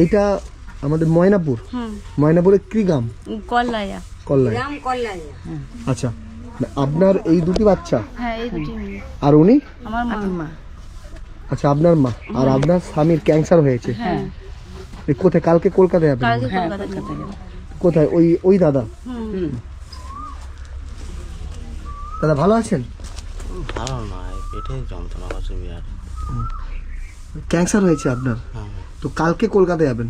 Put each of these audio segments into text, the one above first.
এইটা আমাদের ময়নাপুর। ময়নাপুরের কি গ্রাম? কল্লাইয়া। কল্লাইয়া। আচ্ছা, আপনার এই দুটি বাচ্চা? হ্যাঁ, এই দুটি মেয়ে। আর উনি? আমার মা। আচ্ছা, আপনার মা। আর আপনার স্বামীর ক্যান্সার হয়েছে? হ্যাঁ। কোথায়? কালকে কলকাতায় যাবেন? কালকে কলকাতায় যাবো। কোথায়? ওই দাদা? দাদা ভালো আছেন? ভালো নয়, পেটে যন্ত্রণা হচ্ছে বিরাট। ক্যান্সার হয়েছে আপনার? তো কালকে কলকাতায় যাবেন?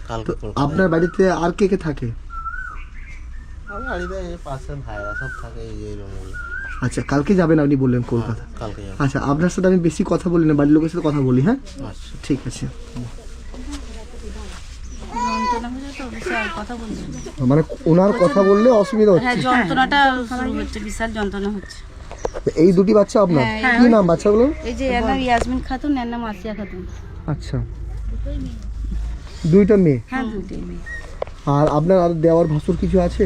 কালকে আপনার বাড়িতে আর কে কে থাকে? আমার বাড়িতে পাশে ভাইরা সব থাকে এই রুমগুলো। আচ্ছা, কালকে যাবেন আপনি বললেন কলকাতা? কালকে যাবো। আচ্ছা, আপনার সাথে আমি বেশি কথা বলি না, বাড়ির লোকের সাথে কথা বলি। হ্যাঁ, আচ্ছা, ঠিক আছে। যন্ত্রণা হচ্ছে তো বিশাল, কথা বলছি। মানে ওনার কথা বললে অসুবিধা হ্যাঁ, হচ্ছে? যন্ত্রণাটা শুরু হচ্ছে, বিশাল যন্ত্রণা হচ্ছে। এই দুটি বাচ্চা আপনার? কি নাম বাচ্চাগুলো? এই যে এর নাম ইয়াসমিন খাতুন, এর নাম আসিয়া খাতুন। আচ্ছা, দুইটা মেয়ে? হ্যাঁ, দুটি মেয়ে। আর আপনার আর দেওয়ার ভাসুর কিছু আছে?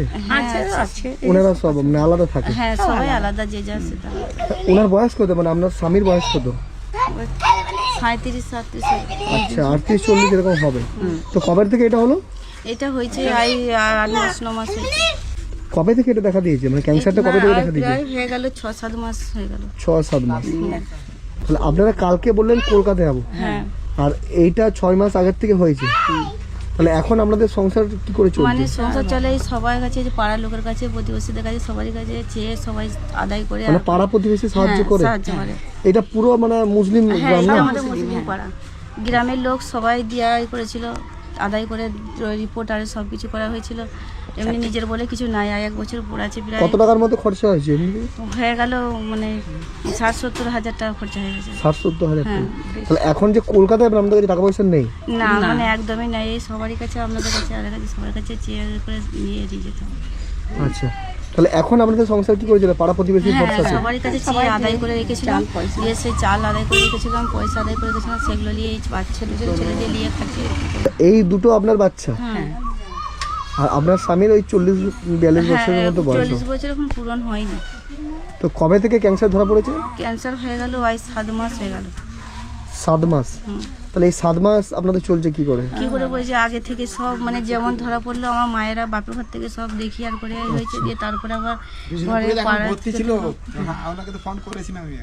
আছে। ওনারা সব মানে আলাদা থাকে? হ্যাঁ, সবাই আলাদা, যে যা সেটা। ওনার বয়স কত? মানে আপনার স্বামীর বয়স কত? 37-37। আচ্ছা, 38-40 এরকম হবে। তো কবে থেকে এটা হলো? এটা হয়েছে 8-9 মাস হয়েছে। কবে থেকে এটা দেখা দিয়েছে? মানে ক্যান্সারটা কবে থেকে দেখা দিয়েছে? প্রায় হয়ে গেল 6-7 মাস হয়ে গেল। 6-7 মাস। তাহলে আপনারা কালকে বললেন কলকাতায় যাবো, হ্যাঁ। আর এইটা 6 মাস আগের থেকে হয়েছে। তাহলে এখন আপনাদের সংসার কি করে চলছে? মানে সংসার চলে এই সবার কাছে, যে পাড়ার লোকের কাছে, প্রতিবেশীদের কাছে, সবারই কাছে চেয়ে সবাই আদায় করে। মানে পাড়া প্রতিবেশী সাহায্য করে? সাহায্য করে। এটা পুরো মানে মুসলিম হ্যাঁ, গ্রাম এটা না? আমাদের মুসলিম পাড়া। গ্রামের লোক সবাই দিয়া করেছিল, আদায় করে রিপোর্ট আর সব কিছু করা হয়েছিল। এমনি নিজের বলে কিছু নাই, 1 বছর পর আছে প্রায়। কত টাকার মতো খরচা হয়েছে এমনি? হয়ে গেল মানে 60-70 হাজার টাকা খরচা হয়ে গেছে। 60-70 হাজার টাকা? হ্যাঁ। তাহলে এখন যে কলকাতায় আপনাদের কাছে টাকা পয়সা নেই? না, মানে একদমই নাই। এই সবারই কাছে, আপনাদের কাছে, আর কাছে, সবার কাছে চেয়ে করে নিয়ে দিয়ে যেতে হবে। আচ্ছা, তাহলে এখন আপনাদের সংসার কি করেছিল? পাড়া প্রতিবেশীর হ্যাঁ, ভরসা? সবারই কাছে চেয়ে আদায় করে রেখেছিলাম, দিয়ে সেই চাল আদায় করে রেখেছিলাম, পয়সা আদায় করে রেখেছিলাম, সেগুলো নিয়ে এই বাচ্চা দুজন ছেলে দিয়ে নিয়ে খাচ্ছি। এই দুটো আপনার বাচ্চা? হ্যাঁ। আর আপনার স্বামীর ওই 40-42 বছরের মতো বয়স? 40 বছর এখন পূরণ হয়নি। তো কবে থেকে ক্যান্সার ধরা পড়েছে? ক্যান্সার হয়ে গেল 7 মাস হয়ে গেল। 7 মাস? তাহলে এই 7 মাস আপনাদের চলছে কি করে? কি করে বলছে, আগে থেকে সব মানে যেমন ধরা পড়লো, আমার মায়েরা বাপের ঘর থেকে সব দেখি আর করে হয়েছে, দিয়ে তারপরে আবার ঘরে পাড়ায় ছিল, আপনাকে তো ফোন করেছিলাম আমি।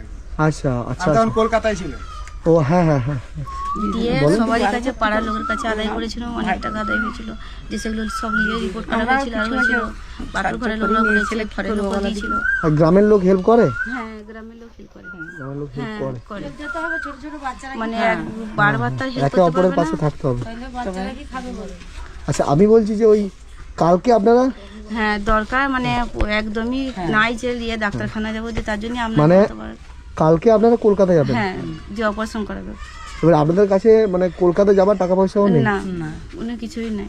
আচ্ছা আচ্ছা, তখন কলকাতায় ছিল। ও হ্যাঁ হ্যাঁ হ্যাঁ। দিয়ে সবারই কাছে, পাড়ার লোকের কাছে আদায় করেছিল, অনেক টাকা আদায় হয়েছিল, যে সেগুলো সব নিয়ে রিপোর্ট করা হয়েছিল, আর হয়েছিল বাপের ঘরের লোকরা করেছিল, ঘরের লোক দিয়েছিল। আর গ্রামের লোক হেল্প করে? হ্যাঁ, গ্রামের লোক হেল্প করে। গ্রামের লোক হেল্প হ্যাঁ, করে। করে। মানে বারবার তার হেল্প একে করতে অপরের পারবে পাশে না। থাকতে হবে। আচ্ছা, আমি বলছি যে ওই কালকে আপনারা হ্যাঁ, দরকার মানে একদমই নাই যে নিয়ে ডাক্তারখানা যাবো, যে তার জন্য আমরা মানে করতে পারি। কালকে আপনারা কলকাতায় যাবেন? হ্যাঁ, যে অপারেশন করাবে। এবার আপনাদের কাছে মানে কলকাতা যাবার টাকা পয়সাও নেই? না, উনি কিছুই নাই।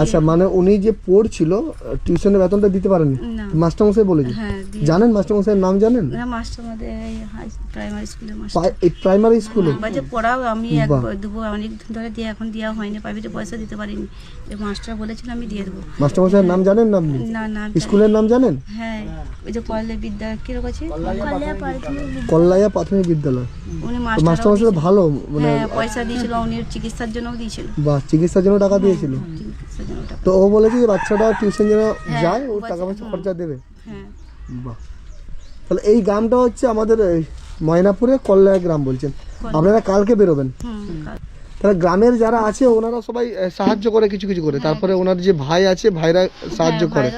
আচ্ছা, মানে উনি যে পড়ছিল টিউশনের বেতনটা দিতে পারেননি? না। মাস্টারমশাই বলেছে? হ্যাঁ, জানেন মাস্টারমশাইয়ের নাম জানেন? না, মাস্টার আমাদের প্রাইমারি স্কুলের মাস্টার। এই প্রাইমারি স্কুলে? বাজে পড়াও, আমি দেবো অনেক দিন ধরে দিয়ে, এখন দেওয়া হয়নি, প্রাইভেটে পয়সা দিতে পারিনি, যে মাস্টার বলেছিল আমি দিয়ে দেবো। মাস্টারমশাইয়ের নাম জানেন না আপনি? না না। স্কুলের নাম জানেন? হ্যাঁ, ওই যে কলেজ বিদ্যা কিরকম আছে, কল্লাইয়া প্রাথমিক বিদ্যালয়। উনি মাস্টারমশাই ভালো মানে? হ্যাঁ, পয়সা দিয়েছিল, উনি চিকিৎসার জন্যও দিয়েছিল। বা চিকিৎসার জন্য টাকা দিয়েছিল? চিকিৎসার জন্য টাকা। তো ও বলেছে যে বাচ্চাটা টিউশন যেন যায়, ও টাকা পয়সা খরচা দেবে? হ্যাঁ। বাহ, তাহলে এই গ্রামটা হচ্ছে আমাদের ময়নাপুরে কল্যায়া গ্রাম বলছেন। আপনারা কালকে বেরোবেন? তাহলে গ্রামের যারা আছে ওনারা সবাই সাহায্য করে কিছু কিছু করে, তারপরে ওনার যে ভাই আছে ভাইরা সাহায্য করে।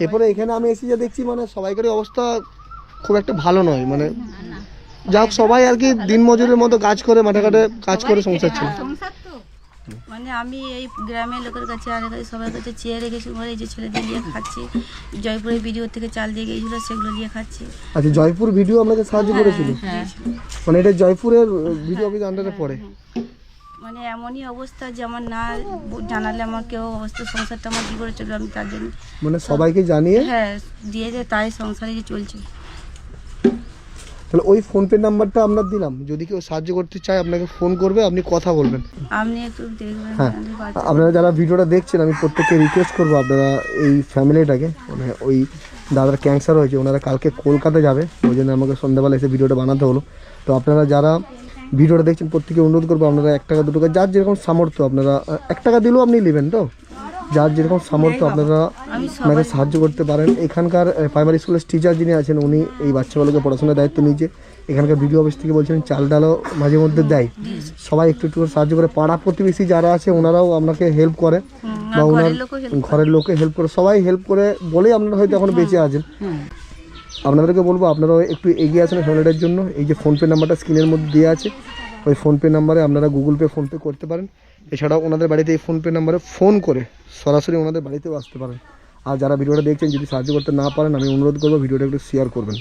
এরপরে এখানে আমি এসে যা দেখছি মানে সবাইকারই অবস্থা খুব একটা ভালো নয়, মানে যাক সবাই আর কি দিনমজুরের মতো কাজ করে, মাঠে ঘাটে কাজ করে সংসার ছিল। মানে আমি এই গ্রামের লোকের কাছে আর সবার কাছে চেয়ে রেখেছি, ঘরে এই যে ছেলে দিয়ে নিয়ে খাচ্ছি, জয়পুরের ভিডিও থেকে চাল দিয়ে গিয়েছিল, সেগুলো নিয়ে খাচ্ছি। আচ্ছা, জয়পুর ভিডিও আপনাকে সাহায্য করেছিল? হ্যাঁ। মানে এটা জয়পুরের ভিডিও অফিস আন্ডারে পড়ে? মানে এমনই অবস্থা যে আমার না জানালে আমার কেউ অবস্থা, সংসারটা আমার কী করে চলবে, আমি তার জন্য মানে সবাইকে জানিয়ে? হ্যাঁ, দিয়ে যে তাই সংসারে যে চলছে। তাহলে ওই ফোনপে নাম্বারটা আপনার দিলাম, যদি কেউ সাহায্য করতে চায় আপনাকে ফোন করবে, আপনি কথা বলবেন। আপনি একটু দেখবেন। হ্যাঁ, আপনারা যারা ভিডিওটা দেখছেন আমি প্রত্যেককে রিকোয়েস্ট করবো আপনারা এই ফ্যামিলিটাকে, মানে ওই দাদার ক্যান্সার হয়েছে, ওনারা কালকে কলকাতা যাবে, ওই জন্য আমাকে সন্ধ্যাবেলা এসে ভিডিওটা বানাতে হলো। তো আপনারা যারা ভিডিওটা দেখছেন প্রত্যেকে অনুরোধ করবো আপনারা 1 টাকা 2 টাকা যার যেরকম সামর্থ্য, আপনারা 1 টাকা দিলেও আপনি নেবেন তো, যার যেরকম সামর্থ্য আপনারা ওনাকে সাহায্য করতে পারেন। এখানকার প্রাইমারি স্কুলের টিচার যিনি আছেন উনি এই বাচ্চাগুলোকে পড়াশোনার দায়িত্ব নিয়েছে। এখানকার ভিডিও অফিস থেকে বলছেন চাল ডালও মাঝে মধ্যে দেয়, সবাই একটু একটু করে সাহায্য করে। পাড়া প্রতিবেশী যারা আছে ওনারাও আপনাকে হেল্প করে বা ওনার ঘরের লোকে হেল্প করে, সবাই হেল্প করে বলেই আপনারা হয়তো এখন বেঁচে আছেন। আপনাদেরকে বলবো আপনারাও একটু এগিয়ে আসেন ফ্যামিলিটার জন্য। এই যে ফোনপে নাম্বারটা স্ক্রিনের মধ্যে দেওয়া আছে, ওই ফোনপে নাম্বারে আপনারা গুগল পে ফোনপে করতে পারেন। এছাড়াও ওনাদের বাড়িতে এই ফোনপে নাম্বারে ফোন করে সরাসরি ওনাদের বাড়িতেও আসতে পারেন। আর যারা ভিডিওটা দেখছেন যদি সাহায্য করতে না পারেন আমি অনুরোধ করবো ভিডিওটা একটু শেয়ার করবেন।